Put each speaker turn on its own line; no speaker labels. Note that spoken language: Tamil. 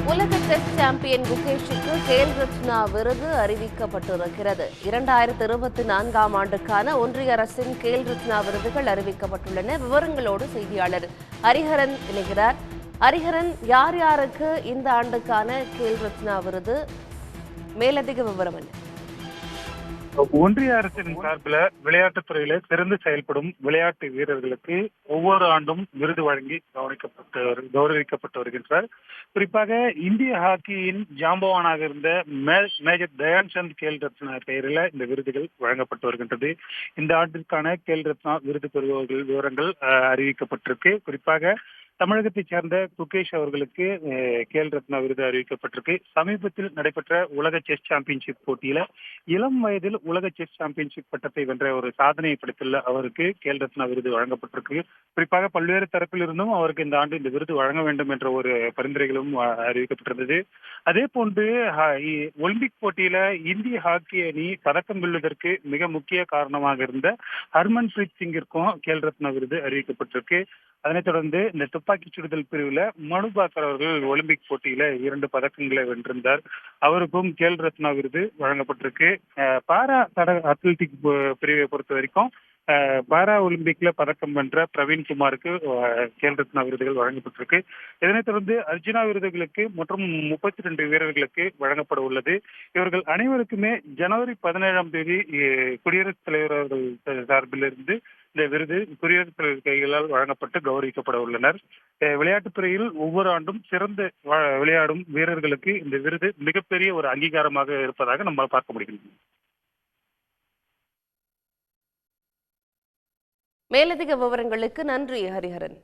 உலக செஸ் சாம்பியன் குகேஷுக்கு கேல் ரத்னா விருது அறிவிக்கப்பட்டிருக்கிறது. 2024ஆம் ஆண்டுக்கான ஒன்றிய அரசின் கேல் ரத்னா விருதுகள் அறிவிக்கப்பட்டுள்ளன. விவரங்களோடு செய்தியாளர் ஹரிஹரன் இணைகிறார். ஹரிஹரன், யார் யாருக்கு இந்த ஆண்டுக்கான கேல் ரத்னா விருது? மேலதிக விவரம் என்ன?
ஒன்றிய அரசின் சார்பில் விளையாட்டுத் துறையில சிறந்து செயல்படும் விளையாட்டு வீரர்களுக்கு ஒவ்வொரு ஆண்டும் விருது வழங்கி கௌரவிக்கப்பட்டு வருகின்றார். குறிப்பாக இந்திய ஹாக்கியின் ஜாம்பவானாக இருந்த மேஜர் தயான்சந்த் கேல் ரத்னா பெயரில் இந்த விருதுகள் வழங்கப்பட்டு வருகின்றது. இந்த ஆண்டிற்கான கேல் ரத்னா விருது பெறுபவர்கள் விவரங்கள் அறிவிக்கப்பட்டிருக்கு. குறிப்பாக தமிழகத்தைச் சேர்ந்த குகேஷ் அவர்களுக்கு கேல் ரத்னா விருது அறிவிக்கப்பட்டிருக்கு. சமீபத்தில் நடைபெற்ற உலக செஸ் சாம்பியன்ஷிப் போட்டியில இளம் வயதில் உலக செஸ் சாம்பியன்ஷிப் பட்டத்தை வென்ற ஒரு சாதனையை படைத்துள்ள அவருக்கு கேல் ரத்னா விருது வழங்கப்பட்டிருக்கு. குறிப்பாக பல்வேறு தரப்பில் இருந்தும் அவருக்கு இந்த ஆண்டு இந்த விருது வழங்க வேண்டும் என்ற ஒரு பரிந்துரைகளும் அறிவிக்கப்பட்டிருந்தது. அதே போன்று ஒலிம்பிக் போட்டியில இந்திய ஹாக்கி அணி பதக்கம் வெல்வதற்கு மிக முக்கிய காரணமாக இருந்த ஹர்மன் பிரீத் சிங்கிற்கும் கேல் ரத்னா விருது அறிவிக்கப்பட்டிருக்கு. அதனைத் தொடர்ந்து இந்த துப்பாக்கிச் சுடுதல் பிரிவுல மனு பாக்கர் அவர்கள் ஒலிம்பிக் போட்டியில 2 பதக்கங்களை வென்றிருந்தார். அவருக்கும் கேல் ரத்னா விருது வழங்கப்பட்டிருக்கு. பாரா அத்லெட்டிக் பிரிவை பொறுத்த வரைக்கும் பாரா ஒலிம்பிக்ல பதக்கம் வென்ற பிரவீன்குமாருக்கு கேல் ரத்னா விருதுகள் வழங்கப்பட்டிருக்கு. இதனைத் தொடர்ந்து அர்ஜுனா விருதுகளுக்கு மற்றும் 32 வீரர்களுக்கு வழங்கப்பட உள்ளது. இவர்கள் அனைவருக்குமே ஜனவரி 17ஆம் தேதி குடியரசுத் தலைவர் அவர்கள் சார்பிலிருந்து இந்த விருது குடியரசுத் தலைவர் கைகளால் வழங்கப்பட்டு கௌரவிக்கப்பட உள்ளனர். விளையாட்டுத் துறையில் ஒவ்வொரு ஆண்டும் சிறந்து விளையாடும் வீரர்களுக்கு இந்த விருது மிகப்பெரிய ஒரு அங்கீகாரமாக இருப்பதாக நம்ம பார்க்க முடிகிறது.
மேலதிக விவரங்களுக்கு நன்றி ஹரிஹரன்.